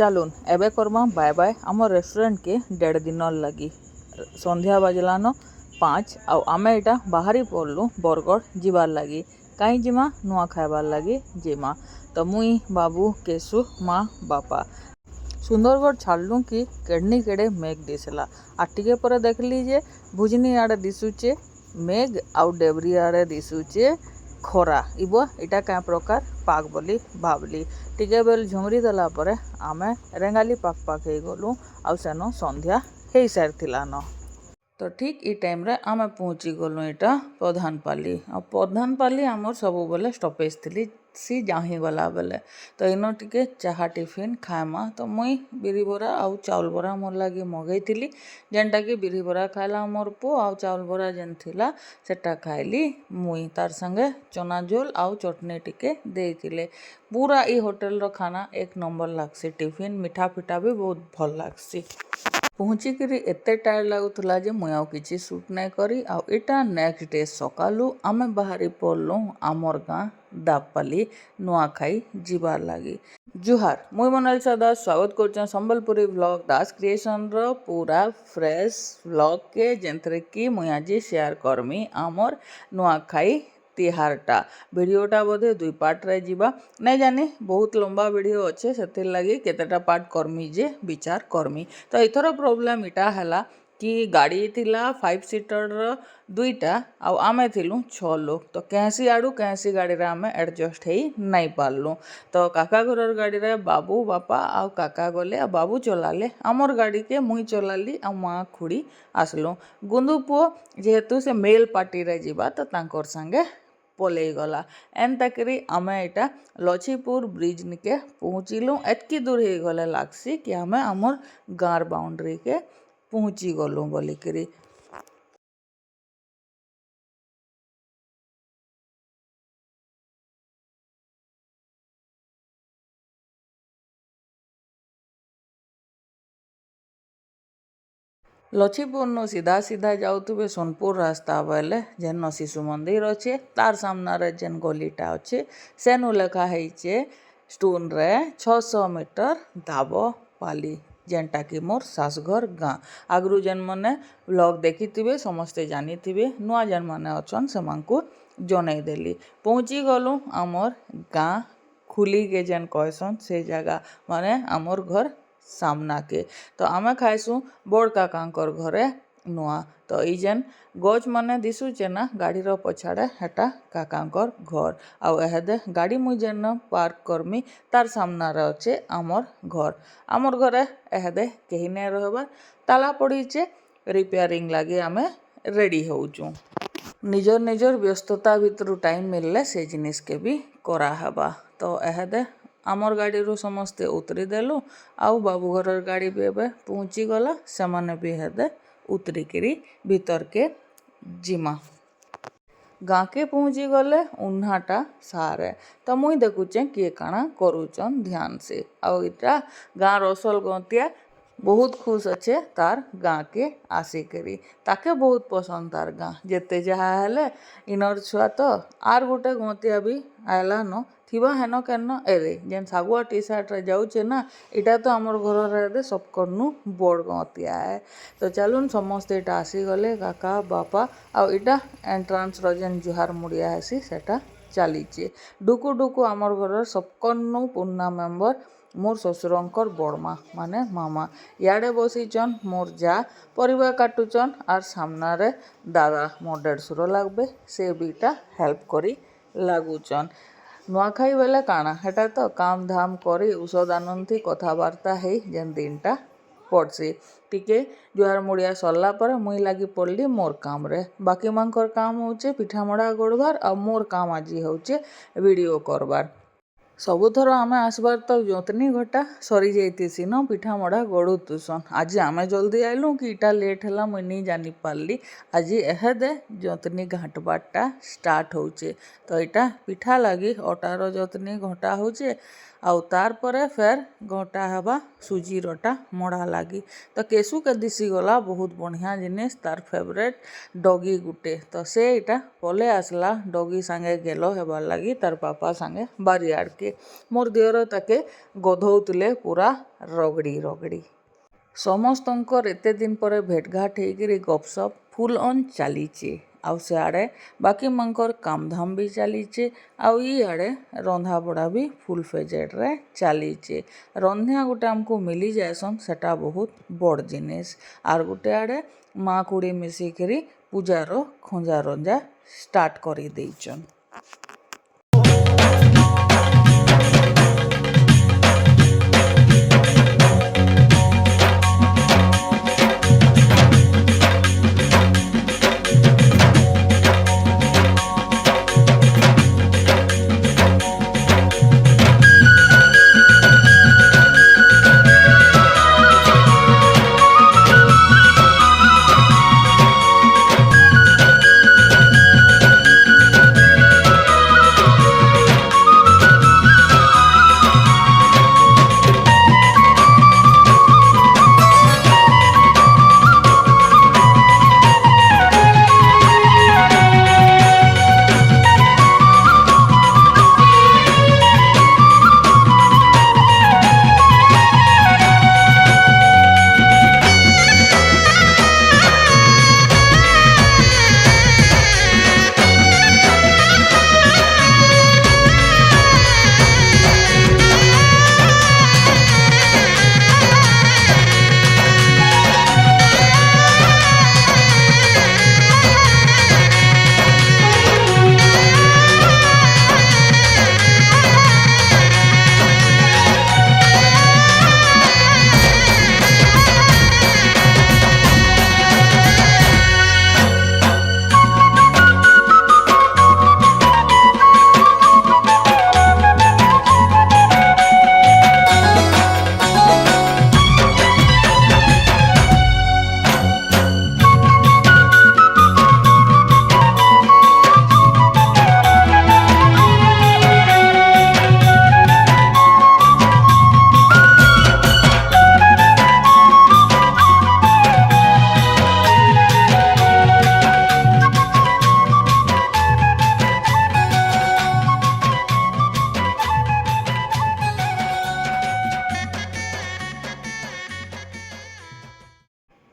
चलून एबे Karma bye bye आम रेस्टोरेंट के 1.5 दिन लगी संध्या बजलान 5 आमे इटा बाहरी पड़लु बरगढ़ जीवार लगी कहीं जिमा नुआ खाइबार लगी जिमा तो मुई बाबू केशु माँ बापा सुंदरगढ़ छाड़लु कि केड़नी केड़े मेघ दिसला आटिके पर देखली जे भुजनी आड़े दिशुचे मेघ आउ डेबरी आड़े दिशुचे खरा इब इटा क्या प्रकार पाग बोली भावली टिके बेल झुमरी देला परे आमे रेंगाली पाक पाक हे गलु आउ सेनो संध्या हे सारी न तो ठीक ई टाइम रे आमे पहुँची गलु इटा प्रधानपाली आ प्रधानपाली आमर सब बेले स्टपेज थी सी जाही गला बेले तो इन टिके चाहा टिफिन खाएमा तो मुई बिरी बरा आउ चाउल बरा मोर लगी मगई जेनटा कि बिरी बरा खाइला मोर पु आउ चाउल बरा जेन थिला सेटा खाइली मुई तार संगे चना झोल आउ चटनी टिके देइतिले पूरा ई होटल रो खाना एक नंबर लागसी टिफिन मिठा फिठा भी बहुत भल लागसी पहुँचिकी एते टायर्ड लगुला जे मुई आउ किछि सुट नहीं करी आउ इटा नेक्स्ट डे सकालू आमे बाहरी पड़लु आमर गाँ दाबपाली नुआखाई जीवार लगी जुहार मुई मोनाल सदा स्वागत कर संबलपुरी व्लॉग दास क्रिएशन रो पूरा फ्रेश व्लॉग के जेंथरे कि मुई आज शेयर करमी आमर नुआखाई तिहारटा वीडियोटा बोधे 2 पार्ट रे जीवा नहीं जानी बहुत लंबा वीडियो अच्छे से लगी केतेटा पार्ट करमी जे विचार करमी तो एथर प्रोब्लेम इटा हला कि गाड़ी थिला 5 सीटर दुईटा आउ आमे थिलु 6 लोग तो कैसी आड़ू कैसी गाड़ी रे आमे एडजस्ट हेई नहीं पारलु तो काका घर गाड़ी रे बाबू बापा आउ काका गले आ बाबू चलाले आमर गाड़ी के मुई चलाली आ माँ खुड़ी आसलु गुंदू पुओ जेहेतु से मेल पार्टी रे जीवा तो तांकर संगे पलई गला एंता करी आमे इटा लछीपुर ब्रिज निके पहुँचिलु एतकी दूर हे गले लागसी कि आमे आमर गाँर बाउंड्री के पहुँची गलु बोलिकी लछीपुर सीधा सीधा जाऊे सोनपुर रास्ता बेले जेन शिशु मंदिर अच्छे तार सामने जेन गलीटा अच्छे सेनु लेखा है स्टोन रे 600 मीटर दाबपाली जेनटा कि मोर सासघर गाँ आगु जेन मैंने व्लॉग देखी थे समस्ते जानी थे नुआ जेन मैंने अच्छन से जनई देली पहुँची गलु आमर गाँ खुली के जेन कहसन से जगह माने आमर घर सामना के तो आमे खाइसु बड़ काकांकर घरे नुआ तो ई जेन गच माने दिशुचे ना गाड़ी रो पछाड़े हेटा काकांकर घर आउ एहदे गाड़ी मुई जेन पार्क करमी तार सामना रे अच्छे आमर घरे एहदे कहीं नहीं रहबार ताला पड़ीचे रिपेयरिंग लगे आमे रेडी होउचु निजर निजर व्यस्तता भितर टाइम मिलले से जिनिस के भी करा हबा तो एहदे आमर गाड़ी रू समस्ते उतरी देलु आउ बाबू घर गाड़ी भी एबे पहुँची गला से माने भी हेदे उतरिकी भीतर के जिमा गाँ के पहुँची गले उन्हाटा सारे तो मुई देखुचे किए काना करूचन ध्यान से आउ इटा गाँ रसल गतिया बहुत खुश अच्छे तार गाँ के आसिकी ताके बहुत पसंद तार गाँ जेते जहाँ हेले इनर छुआ तो आर गोटे गतिया भी आयला न थिबा हेन केन एरे जेन सागुआ टी शर्ट रे जाऊचे ना इटा तो आमर घर रे सब करनु बड़ गतिया है तो चलुन समस्ते इटा आसी गले काका बापा आ इटा एंट्रांस रो जेन जुहार मुड़िया हेसी सेटा चलीचे डुकु डुकु आमर घर सब करनु पुन्ना मेंबर मोर ससुरंकर बड़मा माने मामा याडे बसीचन मोर जा परिवा काटुचन आर सामना रे दादा मोर डेढ़सुर लागबे से बीटा हेल्प करी लागुचन नुआखाई बेले काना हेटा तो काम धाम करी औषध आनंदी कथबार्ता है जेन दिनटा पड़सी टिके जुआर मुड़िया सरला पर मुई लगी पड़ली मोर काम रे बाकी मानकर काम होचे पिठामड़ा गड़बार और मोर काम आज होचे वीडियो करबार सबुथर आमे आसबार तो जोतनी घटा सरी जाइसी न पिठा मड़ा गड़ू तुसन आज आमे जल्दी आइलु कि इटा लेट है मुई नहीं जानी पारली आज एहदे जोतनी घाटबारटा स्टार्ट होचे तो इटा पिठा लगी अटार जोतनी घटा होचे आउ तार परे फेर गटा हेबा सुजीरटा मड़ा लगी तो केसु के दिशी गला बहुत बढ़िया जिनिस तार फेवरेट डॉगी गुटे तो से इटा पले आसला डॉगी सांगे गेलो हेबार लगी तार पापा सांगे बारियाड़ के मोर दियर ताके गधौतले पूरा रगड़ी रगड़ी समस्तंकर एते दिन पर भेटघाट होकर गपसप फुल ऑन चलीचे आउ सियाड़े बाकी मंकर कामधाम भी चलीचे आउ इे रंधा बड़ा भी फुल फेजेड रे चलीचे रंधिया गोटे आमको मिली जाएसन सेटा बहुत बड़ जिनिस आर गोटे आड़े माँ कुड़ी मिसिकी पूजार खंजा रंजा स्टार्ट कर देइचन।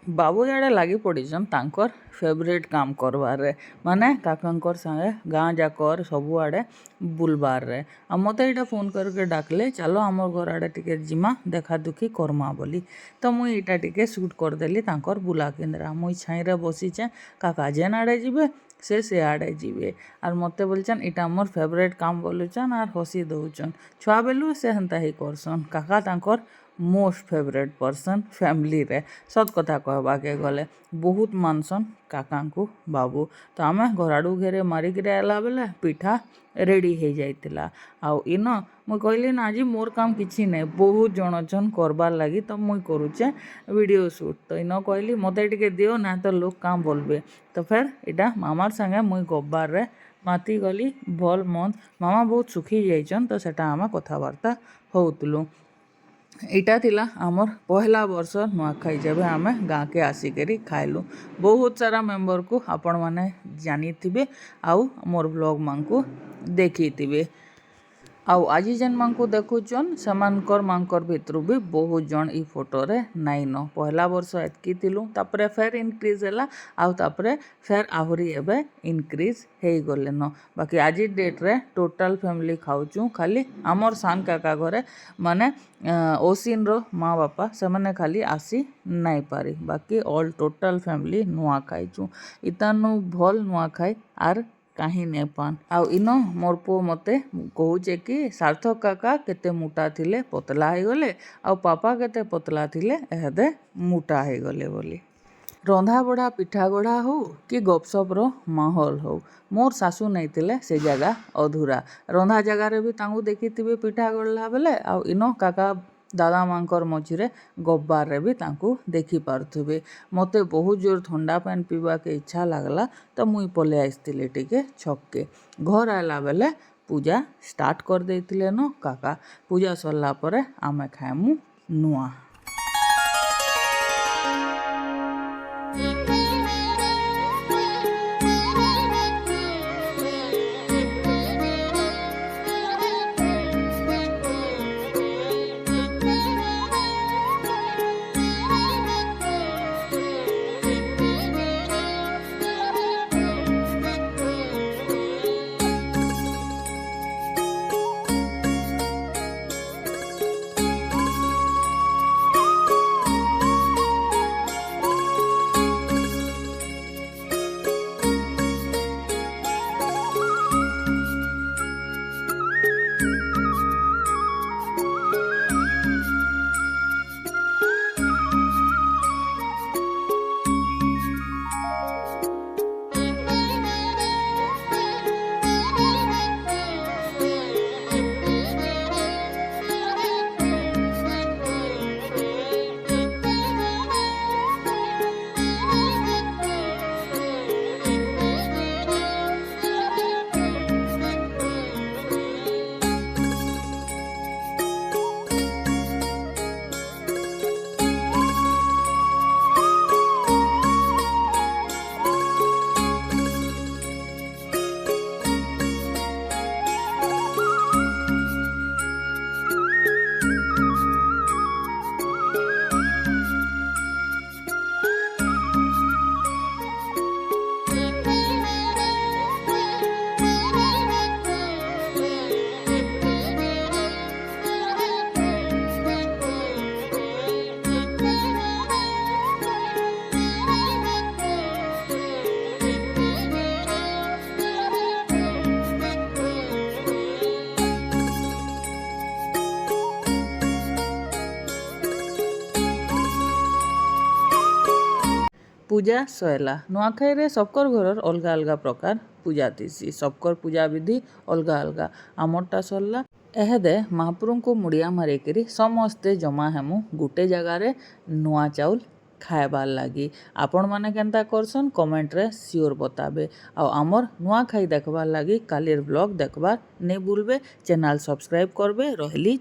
बाबू इे लगी पड़ीछन तांकर फेवरेट काम करवार रे माने काकांकर संगे गाँ जाकर सबुआड़े बुलबार रे आ मते इटा फोन करके डाकले चलो आमर घर आड़े टिके जिमा देखा दुखी करमा बोली तो मुई इटा टिके शूट करदेली तांकर बुला केन्द्रा मुई छाई रे बसीचे काका जेन आड़े जीवे से आड़े जीवे आर मते बोलचन इटा मोर फेवरेट काम बोलुचन आर हसी दउचन छुआ बेलू से हेन्ता ही करसन काका तांकर मोस्ट फेवरेट पर्सन फैमिली रे सत कथा कहबा के गले बहुत मानसन काका को बाबू तो आम घर आड़ू घेरे मारिक आला बेले पिठा रेडी हो जाइतिला आउ इन मुई कहली ना आज मोर काम किछि नै बहुत जन अछन करबार लगी तो मुई करूचे वीडियो शूट तो इन कहली मते टिके दियो ना तो लोग काम बोलबे तो फिर इटा मामार संगे मुई गब्बार रे माती गली भल मन मामा बहुत सुखी जाइछन तो सेटा आम कथबार्ता होउतलु इटा थिला आमर पहला वर्ष नुआखाई जब आम गाँ के आसिक खाइलु बहुत सारा मेंबर को आपण माने जानी थिबे आउ मोर ब्लॉग मांको देखी थिबे आउ आज जेन मांको देखुचन समानकर मांकर भितरु भी बहुत जन ई फोटो रे नाइन पहला वर्ष एतकी थिलु तापरे फेर इनक्रीज हैला आउ तापरे फेर आहुरी एबे इनक्रीज हेई गले न बाकी आज डेट रे टोटल फैमिली खाउचु खाली आमर सान काका घरे माने ओसिन रो माँ बापा से माने खाली आसी नहीं पारी बाकी ऑल टोटल फैमिली नुआ खाइचु इतानु भल नुआ खाई आर कहीं नहीं पान आउ इन मोर पु मते कहूचे कि सार्थक काका केते मोटा थिले पतला हो गले आउ पापा केते पतला थिले एहदे मोटा हो गले बोली रंधा बड़ा पिठा गढ़ा हो कि गपसप रो माहौल हो मोर सासू नहीं थिले से जगह अधूरा रंधा जगार भी तांगू देखी पिठा गढ़ला बेले आउ इन काका दादा मांकर मझिरे गब्बार रे भी तांकू देखी पारुथिबे मते बहुत जोर ठंडा पानी पीवा के इच्छा लागला तो मुई पले आइसतिले टिके छक्के घर आला बेले पूजा स्टार्ट कर देइथिले न काका। पूजा सरला परे आमे खाएमु नुआ। पूजा सैला। नुआखाई रे सबकर घरर अलगा अलगा प्रकार पूजा थीसी। सबकर पूजा विधि अलगा अलगा। आमरटा सरला एहेदे महाप्रभु को मुड़िया मारिकी समस्ते जमा हेमु गुटे जगार नुआ चाउल खाएबार लगी। आपण माने केनता करसन कमेंट रे सियोर बताबे। आ आमर नुआखाई देखबार लगी कालीर ब्लॉग देखबार नहीं भूलबे। चैनल सब्सक्राइब करबे। रहली।